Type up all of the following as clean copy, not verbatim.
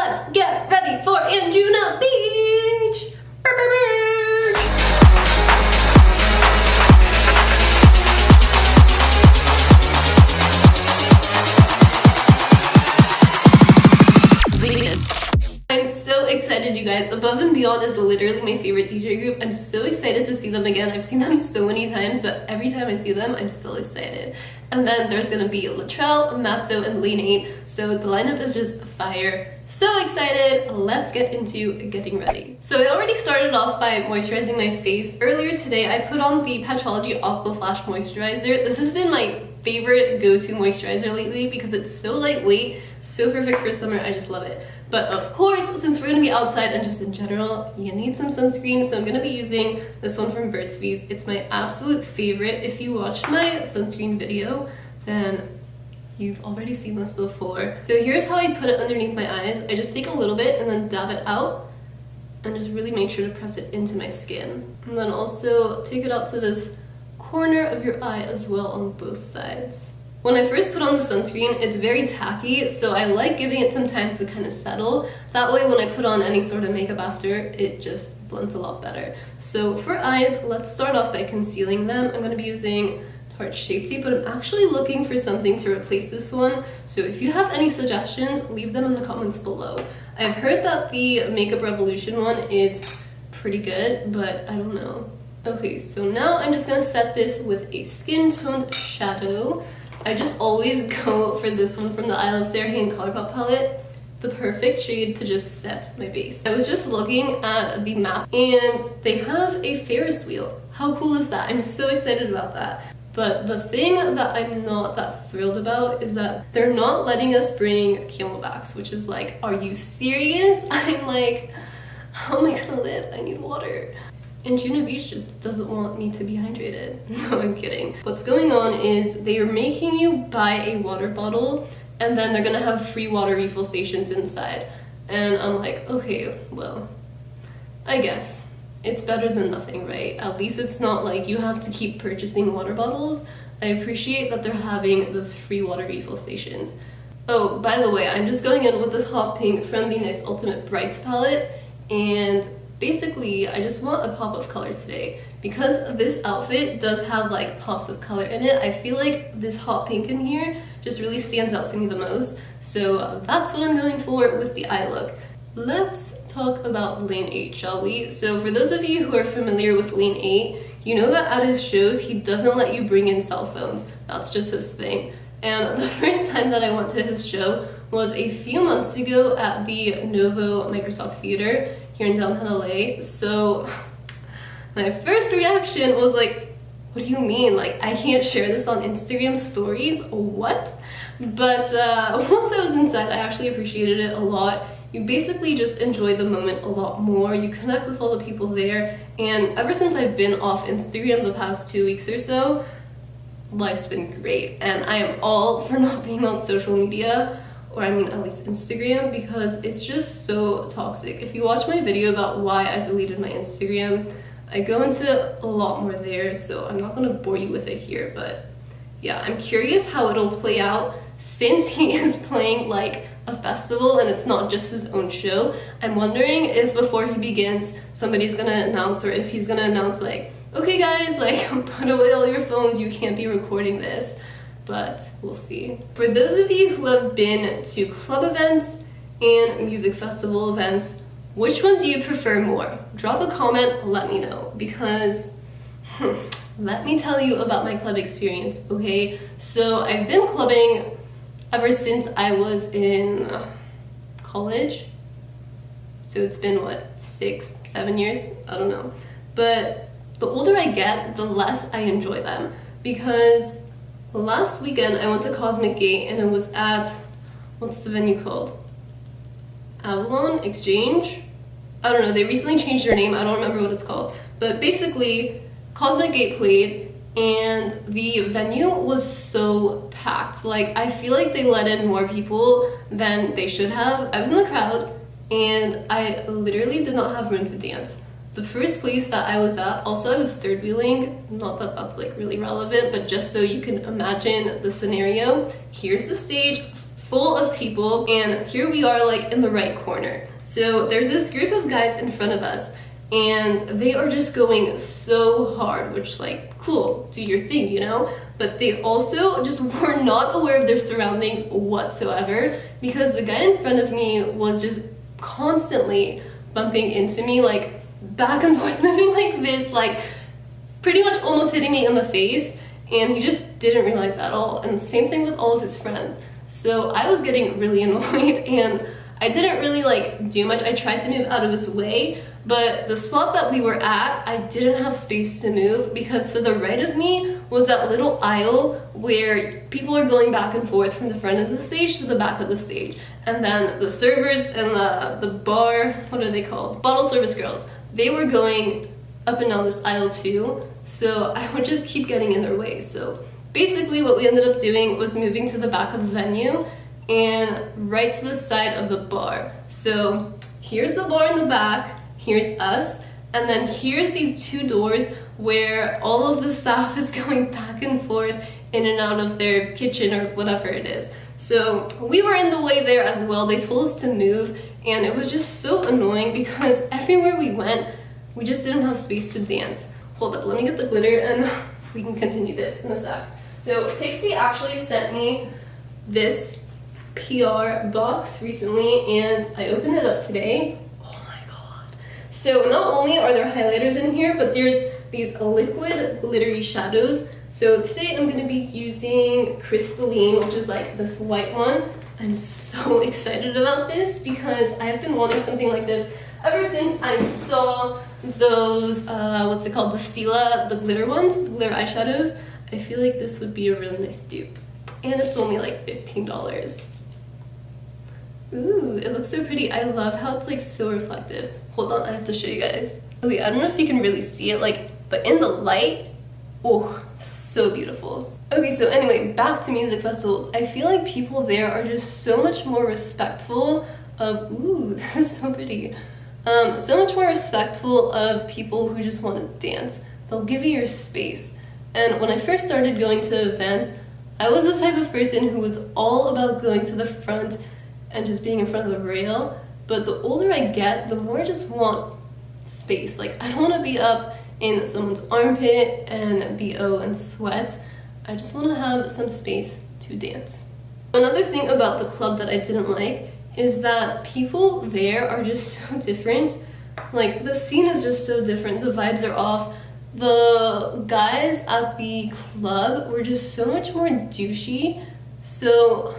let's get ready for Anjunabeach! I'm so excited, you guys. Above and Beyond is literally my favorite DJ group. I'm so excited to see them again. I've seen them so many times, but every time I see them, I'm still excited. And then there's gonna be Latrell, Matzo, and Lane 8. So the lineup is just fire. So excited. Let's get into getting ready. So I already started off by moisturizing my face. Earlier today, I put on the Patchology Aqua Flash Moisturizer. This has been my favorite go-to moisturizer lately because it's so lightweight, so perfect for summer. I just love it. But of course, since we're gonna be outside and just in general, you need some sunscreen. So I'm gonna be using this one from Burt's Bees. It's my absolute favorite. If you watched my sunscreen video, then you've already seen this before. So here's how I put it underneath my eyes. I just take a little bit and then dab it out and just really make sure to press it into my skin. And then also take it out to this corner of your eye as well on both sides. When I first put on the sunscreen, it's very tacky, so I like giving it some time to kind of settle. That way when I put on any sort of makeup after, it just blends a lot better. So for eyes, let's start off by concealing them. I'm going to be using Tarte Shape Tape, but I'm actually looking for something to replace this one. So if you have any suggestions, leave them in the comments below. I've heard that the Makeup Revolution one is pretty good, but I don't know. Okay, so now I'm just going to set this with a skin toned shadow. I just always go for this one from the iluvsarahii and ColourPop Palette, the perfect shade to just set my base. I was just looking at the map and they have a Ferris wheel. How cool is that? I'm so excited about that. But the thing that I'm not that thrilled about is that they're not letting us bring camelbacks, which is like, are you serious? I'm like, how am I gonna live? I need water. Anjunabeach just doesn't want me to be hydrated. No, I'm kidding. What's going on is they are making you buy a water bottle and then they're gonna have free water refill stations inside. And I'm like, okay, well, I guess. It's better than nothing, right? At least it's not like you have to keep purchasing water bottles. I appreciate that they're having those free water refill stations. Oh, by the way, I'm just going in with this hot pink from the NYX Ultimate Brights palette, and basically, I just want a pop of color today. Because this outfit does have like pops of color in it, I feel like this hot pink in here just really stands out to me the most. So that's what I'm going for with the eye look. Let's talk about Lane 8, shall we? So for those of you who are familiar with Lane 8, you know that at his shows, he doesn't let you bring in cell phones. That's just his thing. And the first time that I went to his show was a few months ago at the Novo Microsoft Theater here in downtown LA. So my first reaction was like, what do you mean? Like, I can't share this on Instagram stories? What? But once I was inside, I actually appreciated it a lot. You basically just enjoy the moment a lot more. You connect with all the people there. And ever since I've been off Instagram the past 2 weeks or so, life's been great. And I am all for not being on social media, or I mean at least Instagram, because it's just so toxic. If you watch my video about why I deleted my Instagram, I go into a lot more there, so I'm not gonna bore you with it here, but yeah, I'm curious how it'll play out since he is playing like a festival and it's not just his own show. I'm wondering if before he begins, somebody's gonna announce, or if he's gonna announce like, okay guys, like put away all your phones, you can't be recording this. But we'll see. For those of you who have been to club events and music festival events, which one do you prefer more? Drop a comment, let me know, because let me tell you about my club experience, okay? So I've been clubbing ever since I was in college. So it's been what, 6, 7 years? I don't know. But the older I get, the less I enjoy them, because last weekend I went to Cosmic Gate and it was at, what's the venue called? Avalon Exchange? I don't know, they recently changed their name, I don't remember what it's called. But basically, Cosmic Gate played and the venue was so packed. Like, I feel like they let in more people than they should have. I was in the crowd and I literally did not have room to dance. The first place that I was at, also I was third wheeling, not that that's like really relevant, but just so you can imagine the scenario. Here's the stage, full of people, and here we are like in the right corner. So there's this group of guys in front of us, and they are just going so hard, which, like, cool, do your thing, you know? But they also just were not aware of their surroundings whatsoever, because the guy in front of me was just constantly bumping into me, like back and forth, moving like this, like pretty much almost hitting me in the face, and he just didn't realize at all. And same thing with all of his friends. So I was getting really annoyed, and I didn't really like do much. I tried to move out of his way, but the spot that we were at, I didn't have space to move, because to the right of me was that little aisle where people are going back and forth from the front of the stage to the back of the stage. And then the servers and the bar, what are they called? Bottle service girls. They were going up and down this aisle too, so I would just keep getting in their way. So basically what we ended up doing was moving to the back of the venue and right to the side of the bar. So here's the bar in the back, here's us, and then here's these two doors where all of the staff is going back and forth in and out of their kitchen or whatever it is. So we were in the way there as well. They told us to move, and it was just so annoying because everywhere we went, we just didn't have space to dance. Hold up, let me get the glitter and we can continue this in a sec. So Pixie actually sent me this PR box recently, and I opened it up today. Oh my god. So not only are there highlighters in here, but there's these liquid glittery shadows. So today I'm going to be using Crystalline, which is like this white one. I'm so excited about this because I've been wanting something like this ever since I saw those, what's it called, the Stila, the glitter ones, the glitter eyeshadows. I feel like this would be a really nice dupe. And it's only like $15. Ooh, it looks so pretty. I love how it's like so reflective. Hold on, I have to show you guys. Okay, I don't know if you can really see it, like, but in the light, oh, so beautiful. Okay, so anyway, back to music festivals. I feel like people there are just so much more respectful of, ooh, this is so pretty. So much more respectful of people who just want to dance. They'll give you your space. And when I first started going to events, I was the type of person who was all about going to the front and just being in front of the rail. But the older I get, the more I just want space. Like, I don't want to be up in someone's armpit and BO and sweat. I just want to have some space to dance. Another thing about the club that I didn't like is that people there are just so different. Like, the scene is just so different. The vibes are off. The guys at the club were just so much more douchey. So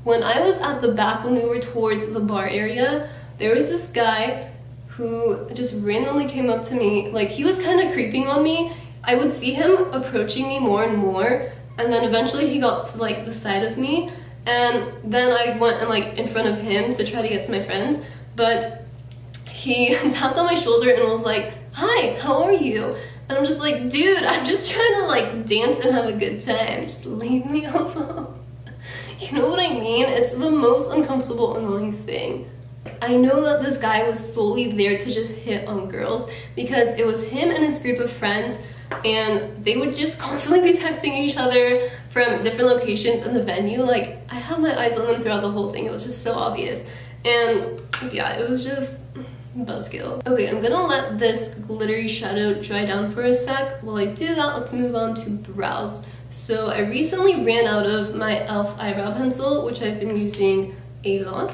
when I was at the back, when we were towards the bar area, there was this guy who just randomly came up to me. Like, he was kind of creeping on me. I would see him approaching me more and more, and then eventually he got to like the side of me, and then I went and like in front of him to try to get to my friends, but he tapped on my shoulder and was like, "Hi, how are you?" And I'm just like, dude, I'm just trying to like dance and have a good time. Just leave me alone. You know what I mean? It's the most uncomfortable, annoying thing. I know that this guy was solely there to just hit on girls because it was him and his group of friends, and they would just constantly be texting each other from different locations in the venue. Like, I had my eyes on them throughout the whole thing. It was just so obvious. And yeah, it was just buzzkill. Okay, I'm gonna let this glittery shadow dry down for a sec. While I do that, let's move on to brows. So I recently ran out of my e.l.f. eyebrow pencil, which I've been using a lot.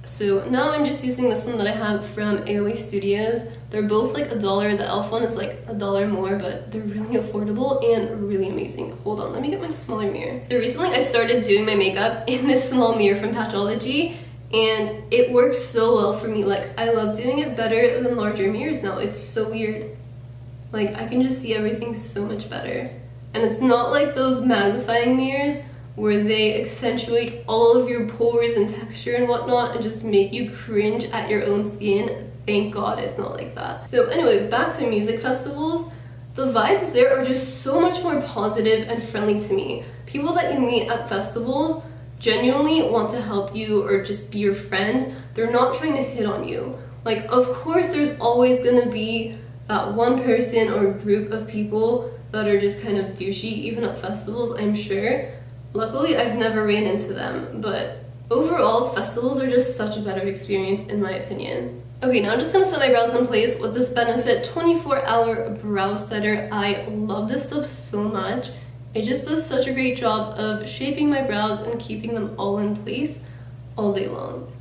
So now I'm just using this one that I have from AOA Studios. They're both like $1. The e.l.f. one is like $1 more, but they're really affordable and really amazing. Hold on, let me get my smaller mirror. So recently I started doing my makeup in this small mirror from Patchology, and it works so well for me. Like, I love doing it better than larger mirrors now. It's so weird. Like, I can just see everything so much better. And it's not like those magnifying mirrors where they accentuate all of your pores and texture and whatnot and just make you cringe at your own skin. Thank God it's not like that. So anyway, back to music festivals. The vibes there are just so much more positive and friendly to me. People that you meet at festivals genuinely want to help you or just be your friend. They're not trying to hit on you. Like, of course there's always gonna be that one person or group of people that are just kind of douchey, even at festivals, I'm sure. Luckily, I've never ran into them, but Overall, festivals are just such a better experience in my opinion. Okay, now I'm just gonna set my brows in place with this Benefit 24-hour brow setter. I love this stuff so much. It just does such a great job of shaping my brows and keeping them all in place all day long.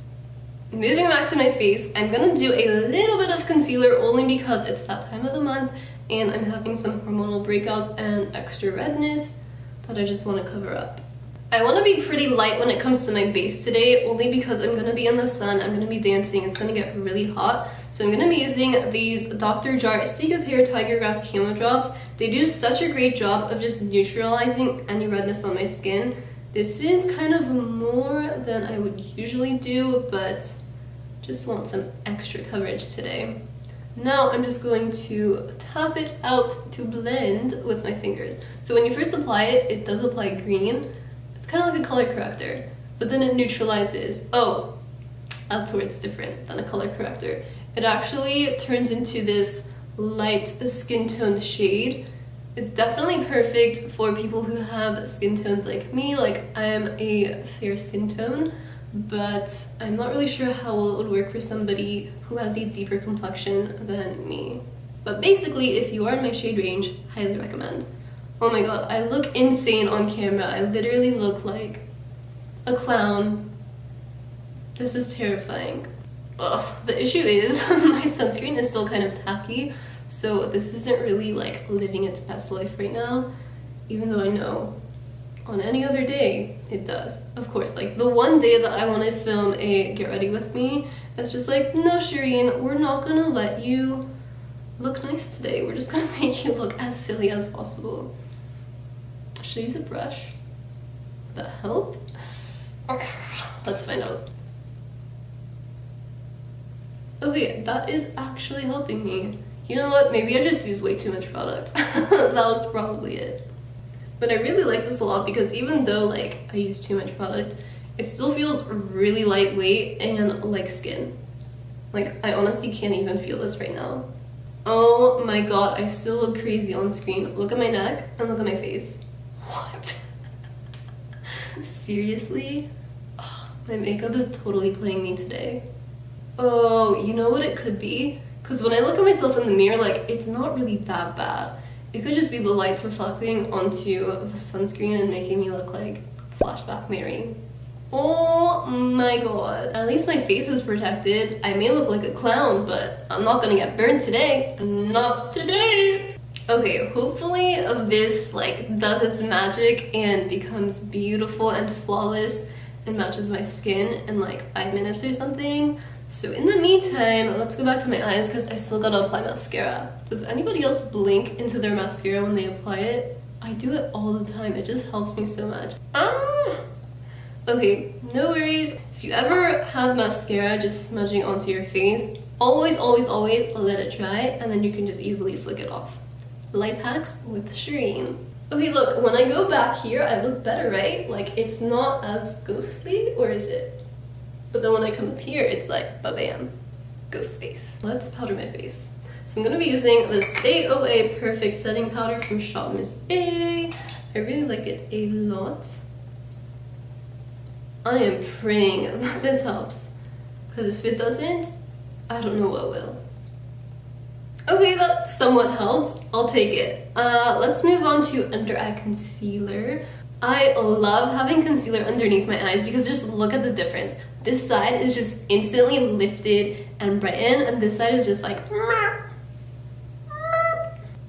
Moving back to my face, I'm gonna do a little bit of concealer only because it's that time of the month and I'm having some hormonal breakouts and extra redness that I just want to cover up. I want to be pretty light when it comes to my base today, only because I'm going to be in the sun, I'm going to be dancing, it's going to get really hot. So I'm going to be using these Dr. Jart Secret Hair Tiger Grass Camo Drops. They do such a great job of just neutralizing any redness on my skin. This is kind of more than I would usually do, but just want some extra coverage today. Now I'm just going to tap it out to blend with my fingers. So when you first apply it, it does apply green. Kind of like a color corrector, but then it neutralizes. Oh, that's where it's different than a color corrector. It actually turns into this light skin toned shade. It's definitely perfect for people who have skin tones like me. Like, I am a fair skin tone, but I'm not really sure how well it would work for somebody who has a deeper complexion than me. But basically, if you are in my shade range, highly recommend. Oh my god, I look insane on camera. I literally look like a clown. This is terrifying. Ugh. The issue is my sunscreen is still kind of tacky, so this isn't really like living its best life right now, even though I know on any other day it does. Of course, like the one day that I want to film a get ready with me, it's just like, no Shirin, we're not gonna let you look nice today. We're just gonna make you look as silly as possible. Should I use a brush? Would that help? Let's find out. Okay, that is actually helping me. You know what? Maybe I just used way too much product. That was probably it. But I really like this a lot because even though like I use too much product, it still feels really lightweight and like skin. Like, I honestly can't even feel this right now. Oh my god, I still look crazy on screen. Look at my neck and look at my face. What? Seriously? Oh, my makeup is totally playing me today. Oh, you know what it could be? Because when I look at myself in the mirror, like, it's not really that bad. It could just be the lights reflecting onto the sunscreen and making me look like Flashback Mary. Oh my god. At least my face is protected. I may look like a clown, but I'm not gonna get burned today. Not today! Okay, hopefully this like does its magic and becomes beautiful and flawless and matches my skin in like 5 minutes or something. So in the meantime, let's go back to my eyes because I still gotta apply mascara. Does anybody else blink into their mascara when they apply it? I do it all the time. It just helps me so much. Okay, no worries. If you ever have mascara just smudging onto your face, always let it dry and then you can just easily flick it off. Life hacks with Shirin. Okay, look, when I go back here, I look better, right? Like, it's not as ghostly, or is it? But then when I come up here, it's like, ba-bam, ghost face. Let's powder my face. So I'm gonna be using this AOA Perfect Setting Powder from Shop Miss A. I really like it a lot. I am praying that this helps, because if it doesn't, I don't know what will. Okay, that somewhat helped. I'll take it. Let's move on to under eye concealer. I love having concealer underneath my eyes because just look at the difference. This side is just instantly lifted and brightened, and this side is just like...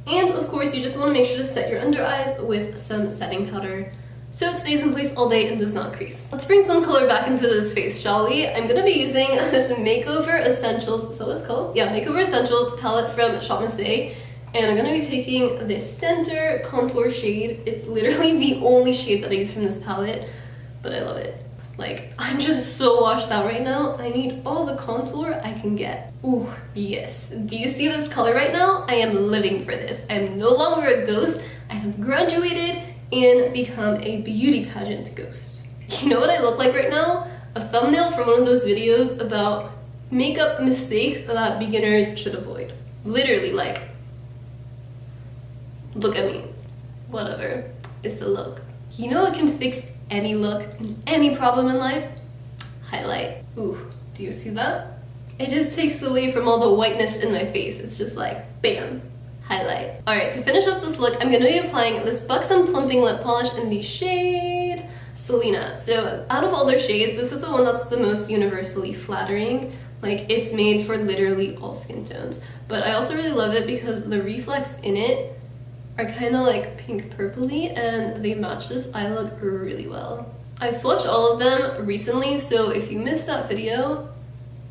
And of course, you just want to make sure to set your under eyes with some setting powder so it stays in place all day and does not crease. Let's bring some color back into this face, shall we? I'm gonna be using this Makeover Essentials, is that what it's called? Yeah, Makeover Essentials palette from Shop Miss A. And I'm gonna be taking this center contour shade. It's literally the only shade that I use from this palette, but I love it. Like, I'm just so washed out right now. I need all the contour I can get. Ooh, yes. Do you see this color right now? I am living for this. I'm no longer a ghost. I have graduated and become a beauty pageant ghost. You know what I look like right now? A thumbnail from one of those videos about makeup mistakes that beginners should avoid. Literally, like, look at me. Whatever. It's the look. You know what can fix any look, any problem in life? highlight. Ooh, do you see that? It just takes away from all the whiteness in my face. It's just like, bam, highlight. Alright, to finish up this look, I'm going to be applying this Buxom Plumping Lip Polish in the shade Selena. So out of all their shades, this is the one that's the most universally flattering. Like, it's made for literally all skin tones. But I also really love it because the reflex in it are kind of like pink purpley, and they match this eye look really well. I swatched all of them recently, so if you missed that video,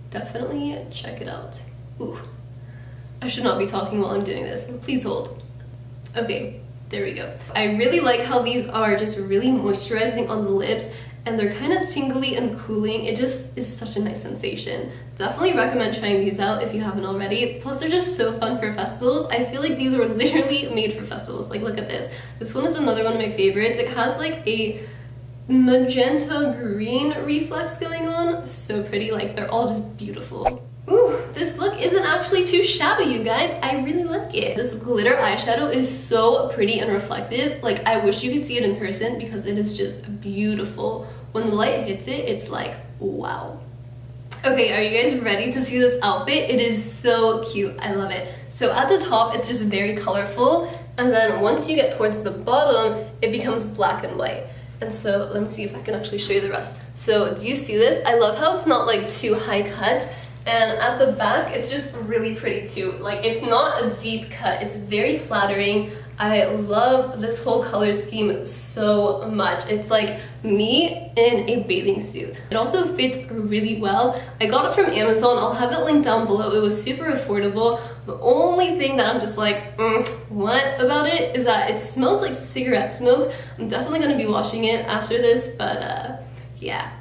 definitely check it out. Ooh, I should not be talking while I'm doing this. Please hold. Okay, there we go. I really like how these are just really moisturizing on the lips, and they're kind of tingly and cooling. It just is such a nice sensation. Definitely recommend trying these out if you haven't already. Plus, they're just so fun for festivals. I feel like these were literally made for festivals. Like, look at this. This one is another one of my favorites. It has like a magenta green reflex going on. So pretty. Like, they're all just beautiful. Ooh, this look isn't actually too shabby, you guys. I really like it. This glitter eyeshadow is so pretty and reflective. Like, I wish you could see it in person because it is just beautiful. When the light hits it, it's like, wow. Okay, are you guys ready to see this outfit? It is so cute. I love it. So at the top, it's just very colorful. And then once you get towards the bottom, it becomes black and white. And so let me see if I can actually show you the rest. So do you see this? I love how it's not like too high cut. And at the back, it's just really pretty too. Like, it's not a deep cut. It's very flattering. I love this whole color scheme so much. It's like me in a bathing suit. It also fits really well. I got it from Amazon. I'll have it linked down below. It was super affordable. The only thing that I'm just like, what about it is that it smells like cigarette smoke. I'm definitely gonna be washing it after this, but yeah.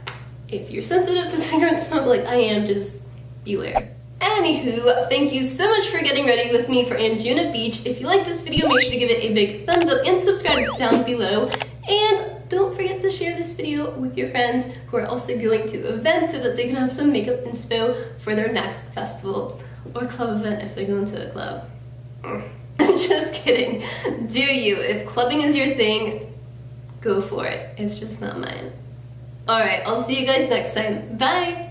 If you're sensitive to cigarette smoke like I am, just beware. Anywho, thank you so much for getting ready with me for Anjunabeach. If you like this video, make sure to give it a big thumbs up and subscribe down below. And don't forget to share this video with your friends who are also going to events so that they can have some makeup inspo for their next festival or club event if they're going to a club. Just kidding. Do you? If clubbing is your thing, go for it. It's just not mine. Alright, I'll see you guys next time. Bye!